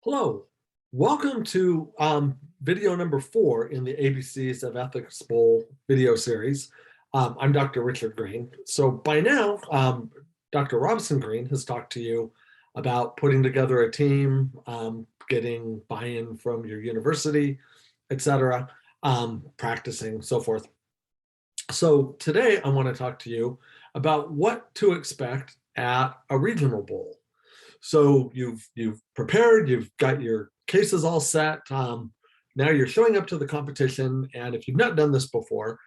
Hello, welcome to video number 4 in the ABCs of Ethics Bowl video series. I'm Dr. Richard Green. So by now, Dr. Robinson Green has talked to you about putting together a team, getting buy-in from your university, etc., practicing, so forth. So today I want to talk to you about what to expect at a regional bowl. So you've prepared, you've got your cases all set. Now you're showing up to the competition, and if you've not done this before,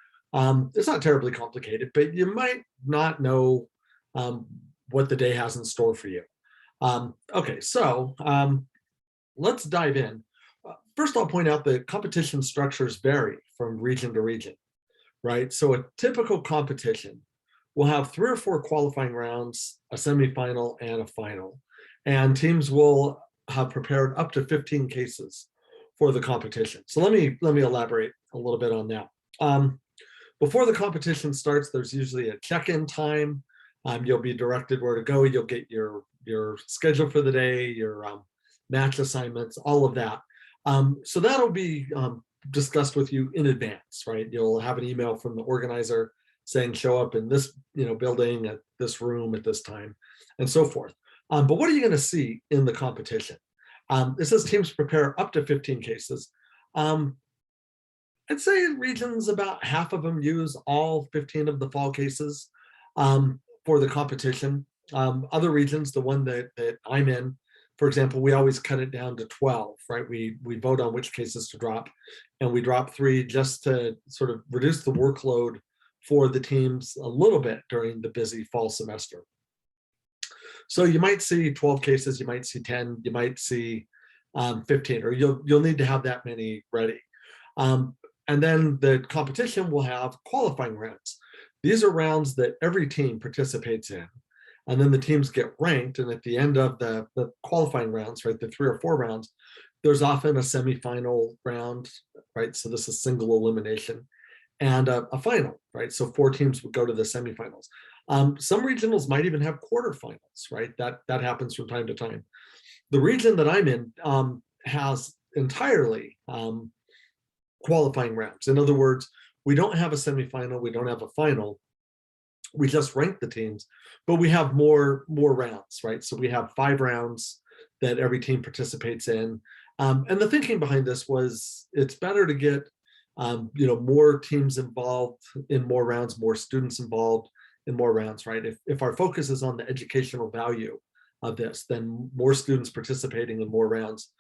it's not terribly complicated, but you might not know what the day has in store for you. Okay, so let's dive in. First, I'll point out that competition structures vary from region to region, right? So a typical competition will have 3 or 4 qualifying rounds, a semifinal, and a final. And teams will have prepared up to 15 cases for the competition. So let me elaborate a little bit on that. Before the competition starts, there's usually a check-in time. You'll be directed where to go. You'll get your schedule for the day, your match assignments, all of that. So that'll be discussed with you in advance, right? You'll have an email from the organizer saying show up in this building at this room at this time, and so forth. But what are you going to see in the competition? It says teams prepare up to 15 cases. I'd say regions, about half of them use all 15 of the fall cases for the competition. Other regions, the one that I'm in, for example, we always cut it down to 12, right? We vote on which cases to drop, and we drop 3 just to sort of reduce the workload for the teams a little bit during the busy fall semester. So you might see 12 cases, you might see 10, you might see 15, or you'll need to have that many ready. And then the competition will have qualifying rounds. These are rounds that every team participates in. And then the teams get ranked, and at the end of the qualifying rounds, right, the 3 or 4 rounds, there's often a semifinal round, right? So this is single elimination, and a final, right? So 4 teams would go to the semifinals. Some regionals might even have quarterfinals, right? That happens from time to time. The region that I'm in has entirely qualifying rounds. In other words, we don't have a semifinal, we don't have a final. We just rank the teams, but we have more rounds, right? So we have 5 rounds that every team participates in. And the thinking behind this was it's better to get more teams involved in more rounds, more students involved in more rounds, right? If our focus is on the educational value of this, then more students participating in more rounds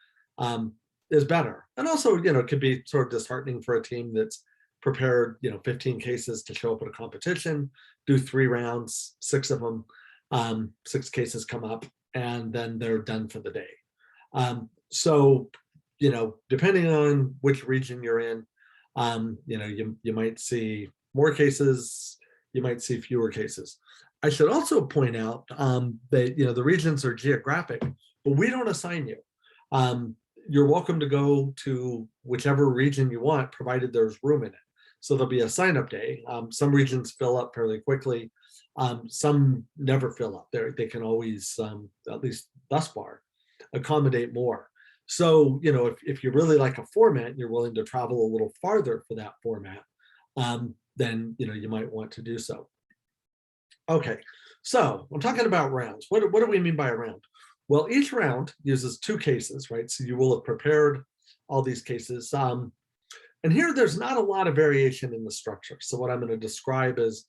is better. And also, it could be sort of disheartening for a team that's prepared, 15 cases to show up at a competition, do 3 rounds, 6 of them, 6 cases come up, and then they're done for the day. So, depending on which region you're in, you might see more cases, you might see fewer cases. I should also point out that the regions are geographic, but we don't assign you. You're welcome to go to whichever region you want, provided there's room in it. So there'll be a sign-up day. Some regions fill up fairly quickly. Some never fill up. They can always, at least thus far, accommodate more. So, if you really like a format and you're willing to travel a little farther for that format, then, you might want to do so. Okay, so I'm talking about rounds. What do we mean by a round? Well, each round uses 2 cases, right? So you will have prepared all these cases. And here there's not a lot of variation in the structure. So what I'm going to describe is,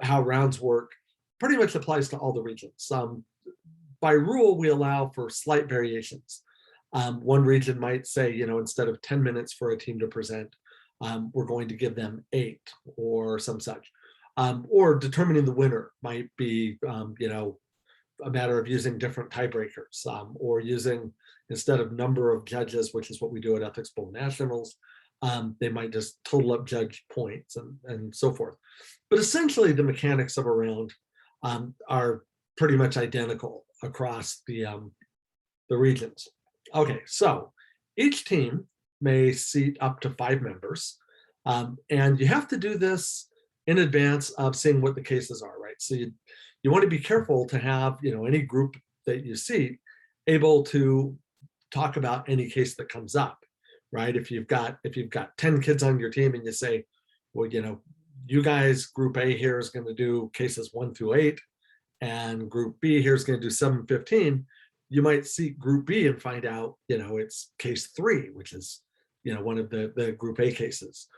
how rounds work pretty much applies to all the regions. By rule, we allow for slight variations. One region might say, instead of 10 minutes for a team to present, we're going to give them 8 or some such. Or determining the winner might be, a matter of using different tiebreakers, or using, instead of number of judges, which is what we do at Ethics Bowl Nationals, they might just total up judge points and so forth. But essentially, the mechanics of a round are pretty much identical across the regions. Okay, so each team may seat up to 5 members, and you have to do this in advance of seeing what the cases are, right? So you want to be careful to have any group that you seat able to talk about any case that comes up, right? If you've got 10 kids on your team and you say, well, you guys, group A here is going to do cases 1 through 8, and group B here is going to do 7, 15. You might see group B and find out, it's case 3, which is, one of the group A cases.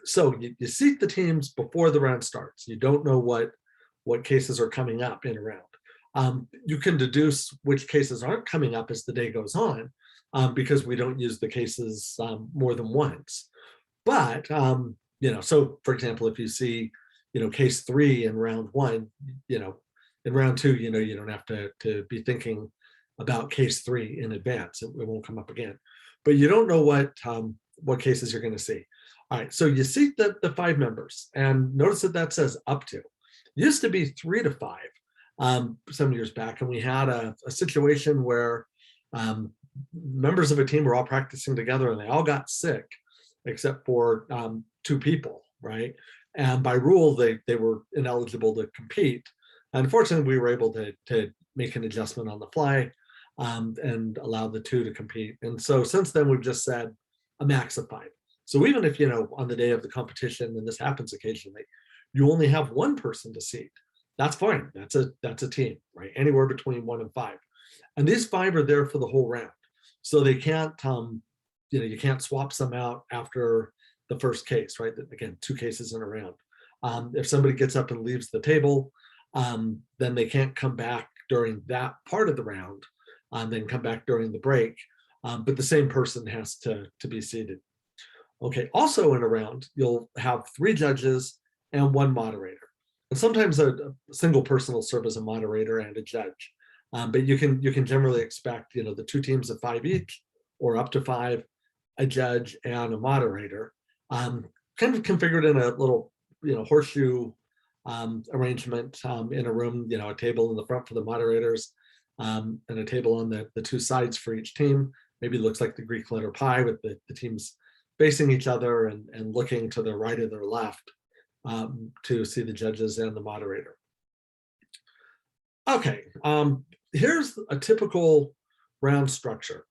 So you seat the teams before the round starts. You don't know what cases are coming up in a round. You can deduce which cases aren't coming up as the day goes on, because we don't use the cases more than once. But so for example, if you see case 3 in round 1, in round 2, you don't have to be thinking about case 3 in advance. It won't come up again. But you don't know what cases you're going to see. All right, so you seat the 5 members, and notice that says up to. It used to be 3 to 5 some years back, and we had a situation where members of a team were all practicing together and they all got sick except for 2 people, right? And by rule, they were ineligible to compete. Unfortunately, we were able to make an adjustment on the fly and allow the 2 to compete. And so since then, we've just said a max of 5. So even if, on the day of the competition, and this happens occasionally, you only have 1 person to seat, that's fine. That's a team, right? Anywhere between 1 and 5. And these 5 are there for the whole round. So they can't, you can't swap some out after the first case, right? Again, 2 cases in a round. If somebody gets up and leaves the table, then they can't come back during that part of the round. They can come back during the break, but the same person has to be seated. Okay, also in a round, you'll have 3 judges and 1 moderator. And sometimes a single person will serve as a moderator and a judge. But you can generally expect, the 2 teams of 5 each, or up to 5, a judge and a moderator, kind of configured in a little, horseshoe arrangement in a room, a table in the front for the moderators, and a table on the 2 sides for each team. Maybe it looks like the Greek letter pi with the teams facing each other and looking to their right or their left to see the judges and the moderator. Okay, here's a typical round structure.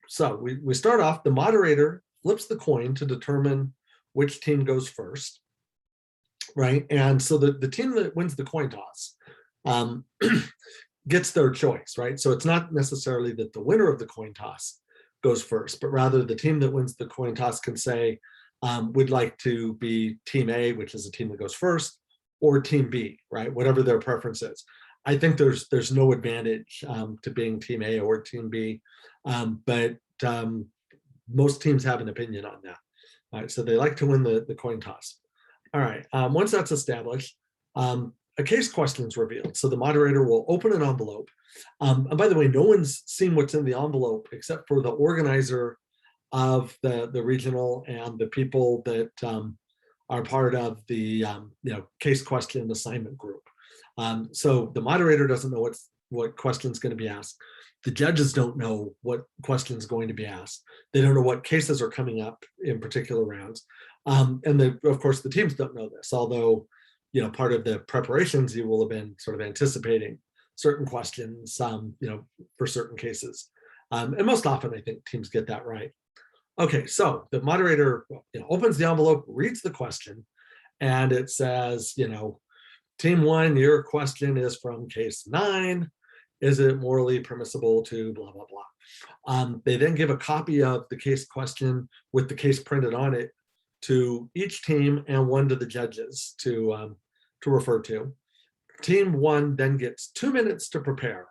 So we start off, the moderator flips the coin to determine which team goes first, right? And so the team that wins the coin toss gets their choice, right? So it's not necessarily that the winner of the coin toss goes first, but rather the team that wins the coin toss can say, we'd like to be team A, which is a team that goes first, or team B, right? Whatever their preference is. I think there's no advantage to being team A or team B, but most teams have an opinion on that. All right, so they like to win the coin toss. All right, once that's established, a case question is revealed. So the moderator will open an envelope. And by the way, no one's seen what's in the envelope except for the organizer of the regional and the people that are part of the case question assignment group. So the moderator doesn't know what question is going to be asked. The judges don't know what question is going to be asked. They don't know what cases are coming up in particular rounds. And of course, the teams don't know this, although part of the preparations, you will have been sort of anticipating certain questions, for certain cases. And most often, I think teams get that right. Okay, so the moderator opens the envelope, reads the question, and it says, team 1, your question is from case 9. Is it morally permissible to blah, blah, blah? They then give a copy of the case question with the case printed on it to each team and 1 to the judges to refer to. Team 1 then gets 2 minutes to prepare.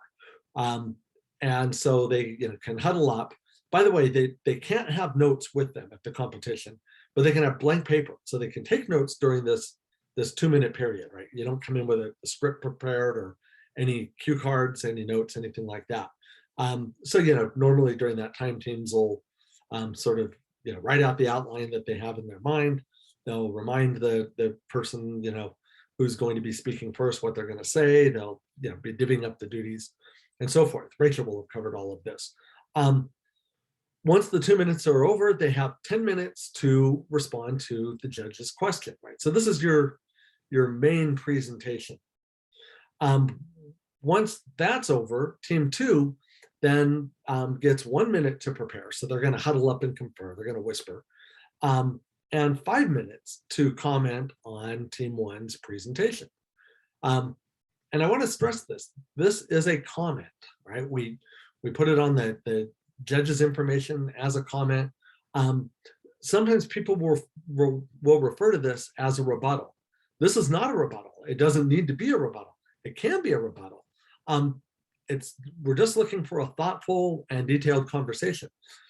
And so they can huddle up. By the way, they can't have notes with them at the competition, but they can have blank paper. So they can take notes during this 2-minute period, right? You don't come in with a script prepared or any cue cards, any notes, anything like that. So, normally during that time, teams will sort of, write out the outline that they have in their mind. They'll remind the person, who's going to be speaking first, what they're going to say. They'll, be divvying up the duties and so forth. Rachel will have covered all of this. Once the 2 minutes are over, they have 10 minutes to respond to the judge's question, right? So this is your main presentation. Once that's over, team 2 then gets 1 minute to prepare. So they're going to huddle up and confer. They're going to whisper. And 5 minutes to comment on Team One's presentation. And I want to stress this. This is a comment, right? We put it on the judge's information as a comment. Sometimes people will refer to this as a rebuttal. This is not a rebuttal. It doesn't need to be a rebuttal. It can be a rebuttal. We're just looking for a thoughtful and detailed conversation.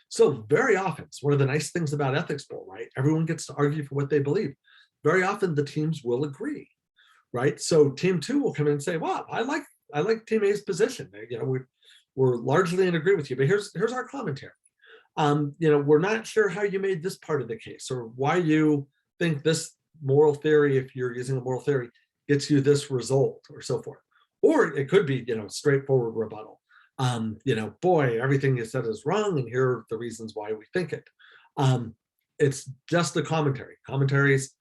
So very often, it's one of the nice things about Ethics Bowl, right? Everyone gets to argue for what they believe. Very often the teams will agree, right? So team two will come in and say, wow, I like team A's position. We're largely in agreement with you, but here's our commentary. We're not sure how you made this part of the case or why you think this moral theory, if you're using a moral theory, gets you this result or so forth. Or it could be, straightforward rebuttal. Boy, everything you said is wrong, and here are the reasons why we think it. It's just a commentary. Commentaries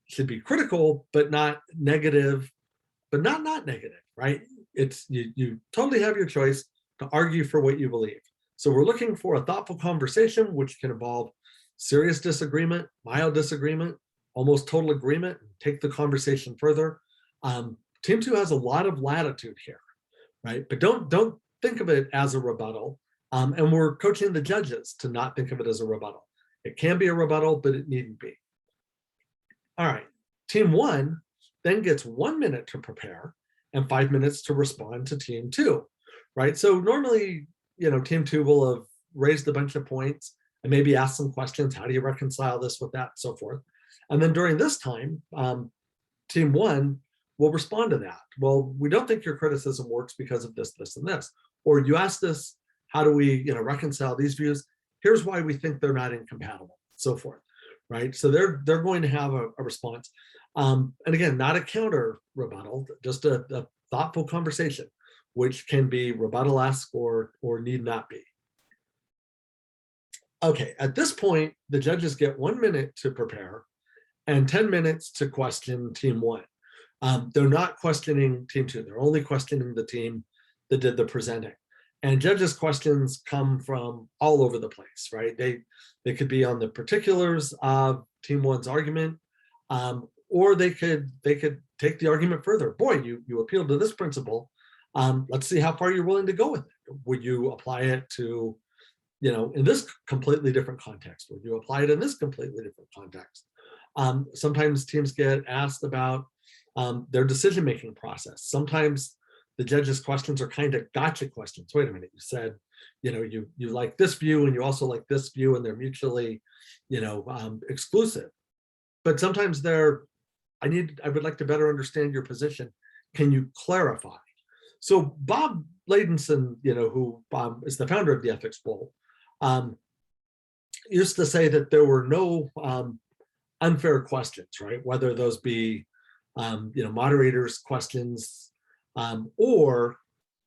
should be critical, but not negative, but not negative, right? It's you totally have your choice to argue for what you believe. So we're looking for a thoughtful conversation, which can involve serious disagreement, mild disagreement, almost total agreement, take the conversation further. Team two has a lot of latitude here, right? But don't think of it as a rebuttal. And we're coaching the judges to not think of it as a rebuttal. It can be a rebuttal, but it needn't be. All right, team one then gets 1 minute to prepare and 5 minutes to respond to team two, right? So normally, team two will have raised a bunch of points and maybe asked some questions. How do you reconcile this with that, and so forth. And then during this time, team one will respond to that. Well, we don't think your criticism works because of this, this, and this. Or you asked us, how do we reconcile these views? Here's why we think they're not incompatible, so forth, right? So they're going to have a response. And again, not a counter rebuttal, just a thoughtful conversation, which can be rebuttal-esque or need not be. Okay, at this point, the judges get 1 minute to prepare and 10 minutes to question team one. They're not questioning team two. They're only questioning the team that did the presenting. And judges' questions come from all over the place, right? They could be on the particulars of team one's argument, or they could take the argument further. Boy, you appealed to this principle. Let's see how far you're willing to go with it. Would you apply it to, in this completely different context? Would you apply it in this completely different context? Sometimes teams get asked about their decision-making process. Sometimes the judges' questions are kind of gotcha questions. Wait a minute, you said, you like this view and you also like this view, and they're mutually, exclusive. But sometimes I would like to better understand your position. Can you clarify? So Bob Ladenson, who is the founder of the Ethics Bowl, used to say that there were no unfair questions, right? Whether those be, moderators' questions or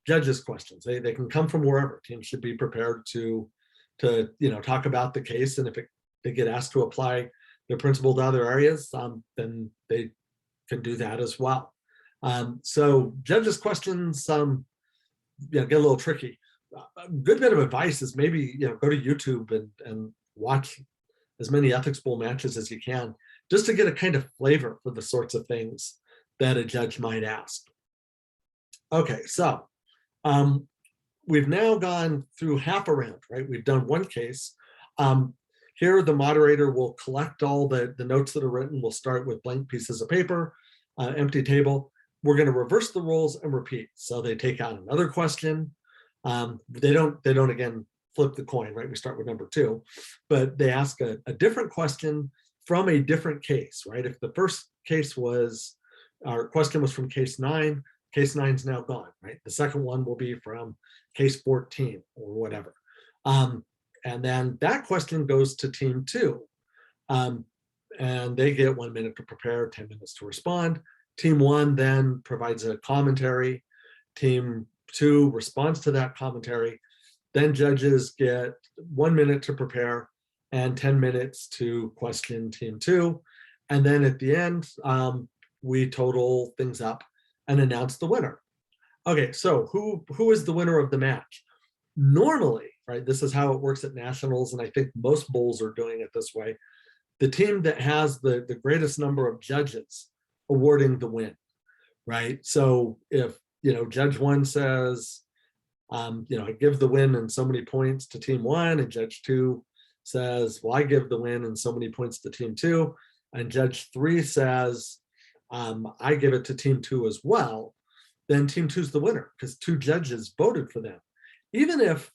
judges' questions. They can come from wherever. Teams should be prepared to talk about the case, and if they get asked to apply their principle to other areas, then they can do that as well. So judges' questions get a little tricky. A good bit of advice is maybe go to YouTube and watch as many Ethics Bowl matches as you can, just to get a kind of flavor for the sorts of things that a judge might ask. Okay, so we've now gone through half a round, right? We've done one case. Here, the moderator will collect all the notes that are written. We'll start with blank pieces of paper, empty table. We're going to reverse the roles and repeat. So they take out another question. They don't again flip the coin, right? We start with number two, but they ask a different question from a different case, right? If the first case our question was from case 9, case 9 is now gone, right? The second one will be from case 14 or whatever. And then that question goes to team 2. And they get 1 minute to prepare, 10 minutes to respond. Team 1 then provides a commentary. Team 2 responds to that commentary. Then judges get 1 minute to prepare and 10 minutes to question team 2. And then at the end, we total things up and announce the winner. Okay, so who is the winner of the match? Normally, right, this is how it works at nationals, and I think most bowls are doing it this way. The team that has the greatest number of judges awarding the win, right? So if, judge one says, I give the win in so many points to team one, and judge two says, well, I give the win in so many points to team two, and judge three says, I give it to team two as well, then team two's the winner because two judges voted for them. Even if,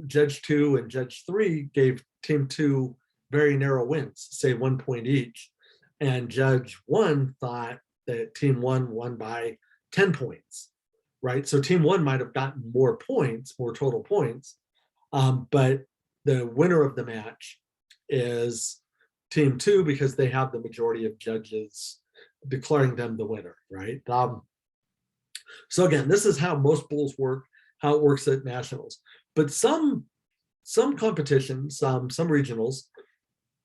judge two and judge three gave team two very narrow wins, say 1 point each, and judge one thought that team one won by 10 points, right? So team one might have gotten more points, more total points, but the winner of the match is team two because they have the majority of judges declaring them the winner, right? So again, this is how most bowls work, how it works at nationals. But some competitions, some regionals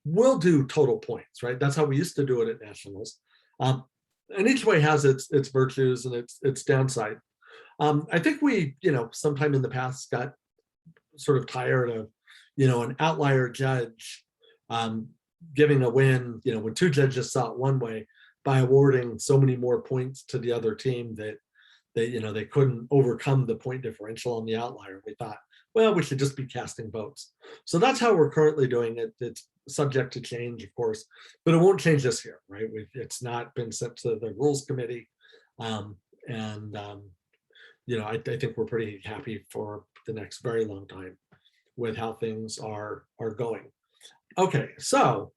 will do total points, right? That's how we used to do it at nationals. And each way has its virtues and its downside. I think we, sometime in the past got sort of tired of, an outlier judge giving a win, when two judges saw it one way, by awarding so many more points to the other team that they couldn't overcome the point differential on the outlier. We thought, well, we should just be casting votes. So that's how we're currently doing it. It's subject to change, of course, but it won't change this year, right? It's not been sent to the rules committee. I think we're pretty happy for the next very long time with how things are going. Okay, so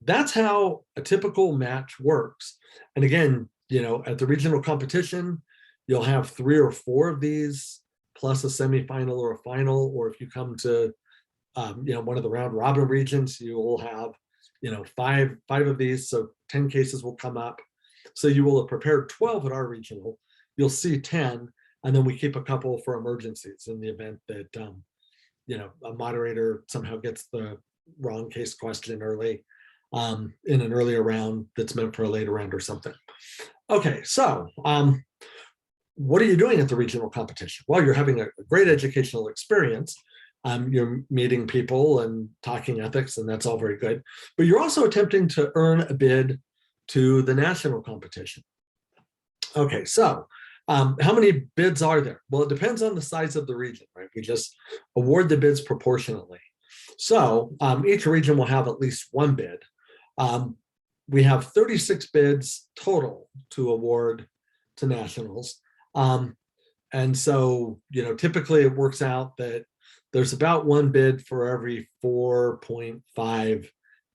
that's how a typical match works. And again, at the regional competition, you'll have 3 or 4 of these plus a semifinal or a final, or if you come to one of the round robin regions, you will have 5 of these, so 10 cases will come up. So you will have prepared 12 at our regional, you'll see 10, and then we keep a couple for emergencies in the event that a moderator somehow gets the wrong case question early in an earlier round that's meant for a later round or something. Okay, so what are you doing at the regional competition? Well, you're having a great educational experience. You're meeting people and talking ethics, and that's all very good. But you're also attempting to earn a bid to the national competition. Okay, so how many bids are there? Well, it depends on the size of the region, right? We just award the bids proportionally. So each region will have at least 1 bid. We have 36 bids total to award to nationals. And so, typically it works out that there's about 1 bid for every 4.5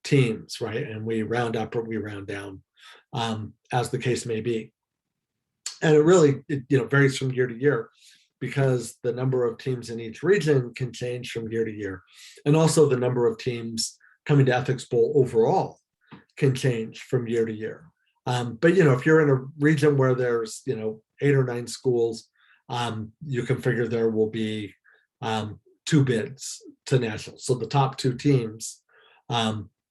teams, right? And we round up or we round down as the case may be. And it really, varies from year to year because the number of teams in each region can change from year to year. And also the number of teams coming to Ethics Bowl overall can change from year to year. But if you're in a region where there's 8 or 9 schools, you can figure there will be 2 bids to nationals. So the top 2 teams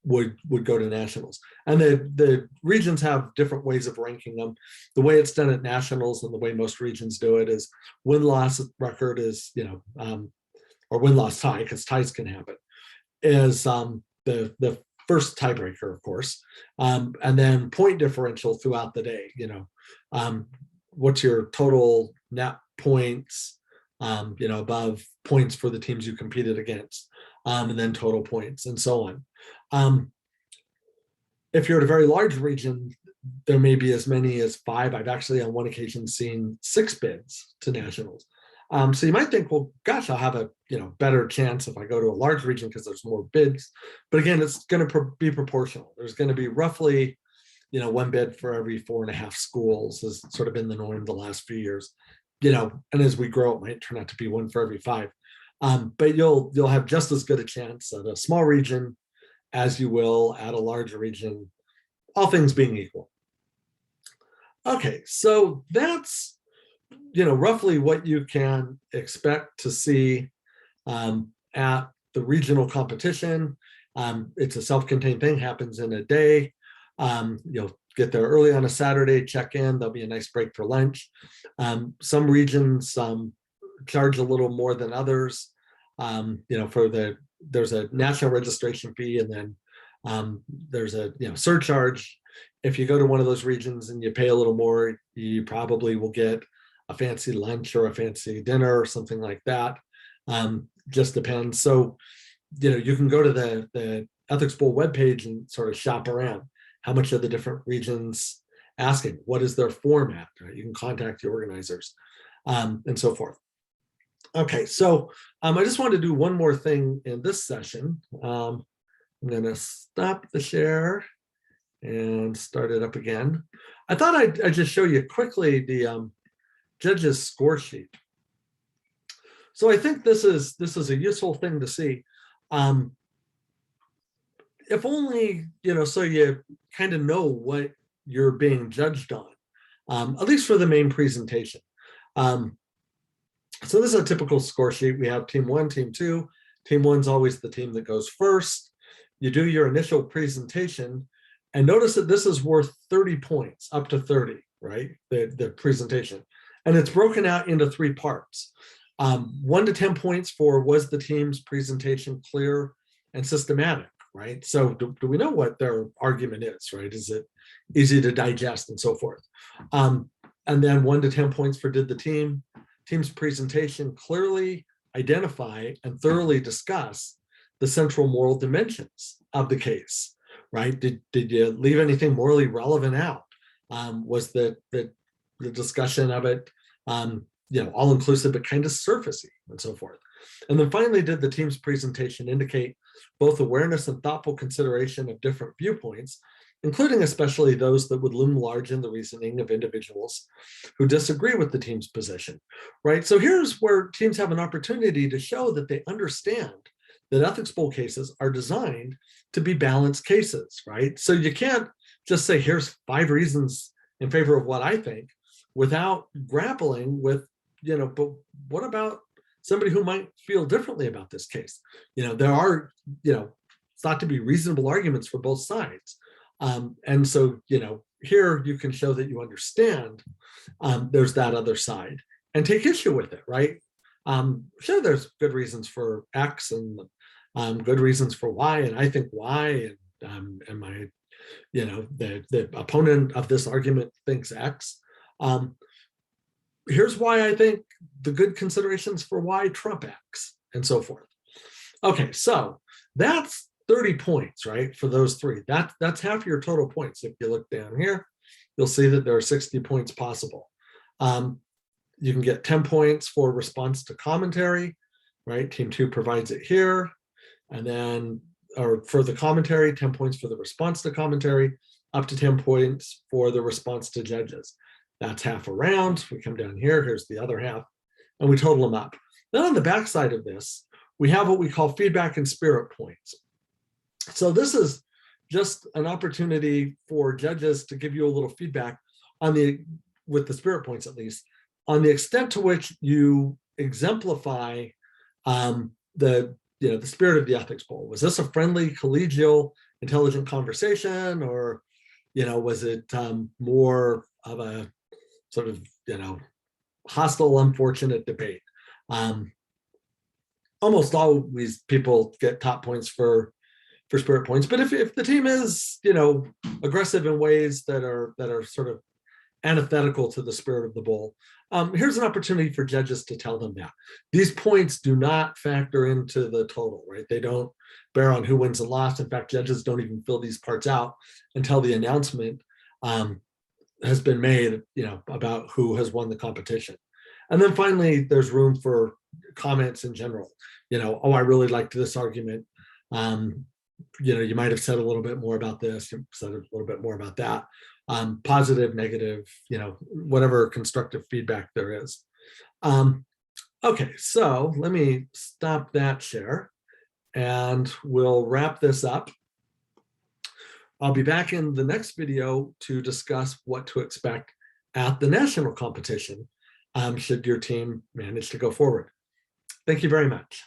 would go to nationals. And the regions have different ways of ranking them. The way it's done at nationals and the way most regions do it is win-loss record is, or win-loss tie, because ties can happen, is the first tiebreaker, of course, and then point differential throughout the day. What's your total net points, above points for the teams you competed against, and then total points and so on. If you're at a very large region, there may be as many as 5. I've actually on one occasion seen 6 bids to nationals. So you might think, well, gosh, I'll have a better chance if I go to a large region because there's more bids. But again, it's going to be proportional. There's going to be roughly 1 bid for every 4.5 schools has sort of been the norm the last few years. And as we grow, it might turn out to be 1 for every 5. But you'll have just as good a chance at a small region as you will at a larger region, all things being equal. Okay, so that's roughly what you can expect to see at the regional competition. It's a self-contained thing, happens in a day. You'll get there early on a Saturday, check in, there'll be a nice break for lunch. Some regions charge a little more than others. There's a national registration fee, and then there's a surcharge. If you go to one of those regions and you pay a little more, you probably will get a fancy lunch or a fancy dinner or something like that. Just depends. So, you can go to the Ethics Bowl webpage and sort of shop around. How much are the different regions asking? What is their format? Right? You can contact the organizers and so forth. Okay, so I just wanted to do one more thing in this session. I'm going to stop the share and start it up again. I thought I'd just show you quickly the judges score sheet. So I think this is a useful thing to see. If only, so you kind of know what you're being judged on, at least for the main presentation. So this is a typical score sheet. We have team 1, team 2. Team 1's always the team that goes first. You do your initial presentation, and notice that this is worth 30 points, up to 30, right? The presentation. And it's broken out into 3 parts. 1 to 10 points for, was the team's presentation clear and systematic, right? So do we know what their argument is, right? Is it easy to digest and so forth? And then 1 to 10 points for, did the team's presentation clearly identify and thoroughly discuss the central moral dimensions of the case, right? Did you leave anything morally relevant out? Was the discussion of it, all inclusive but kind of surfacey and so forth? And then finally, did the team's presentation indicate both awareness and thoughtful consideration of different viewpoints, including especially those that would loom large in the reasoning of individuals who disagree with the team's position, right? So here's where teams have an opportunity to show that they understand that Ethics Bowl cases are designed to be balanced cases, right? So you can't just say, here's 5 reasons in favor of what I think, without grappling with, but what about somebody who might feel differently about this case? There are, thought to be reasonable arguments for both sides. And so, here you can show that you understand there's that other side and take issue with it, right? Sure, there's good reasons for X and good reasons for Y, and I think Y, and my, the opponent of this argument thinks X. Here's why I think the good considerations for Y trump X, and so forth. Okay, so that's 30 points, right, for those 3. That's half your total points. If you look down here, you'll see that there are 60 points possible. You can get 10 points for response to commentary, right? Team 2 provides it here. And then, or for the commentary, 10 points for the response to commentary, up to 10 points for the response to judges. That's half a round. We come down here, here's the other half, and we total them up. Then on the back side of this, we have what we call feedback and spirit points. So this is just an opportunity for judges to give you a little feedback on with the spirit points at least, on the extent to which you exemplify the spirit of the Ethics Bowl. Was this a friendly, collegial, intelligent conversation, or was it more of a sort of hostile, unfortunate debate? Almost always people get top points for spirit points, but if the team is aggressive in ways that are sort of antithetical to the spirit of the bowl, here's an opportunity for judges to tell them that these points do not factor into the total, right? They don't bear on who wins and lost. In fact, judges don't even fill these parts out until the announcement has been made, about who has won the competition. And then finally, there's room for comments in general. Oh, I really liked this argument. You might have said a little bit more about this, you said a little bit more about that. Positive, negative, whatever constructive feedback there is. Okay, so let me stop that share and we'll wrap this up. I'll be back in the next video to discuss what to expect at the national competition should your team manage to go forward. Thank you very much.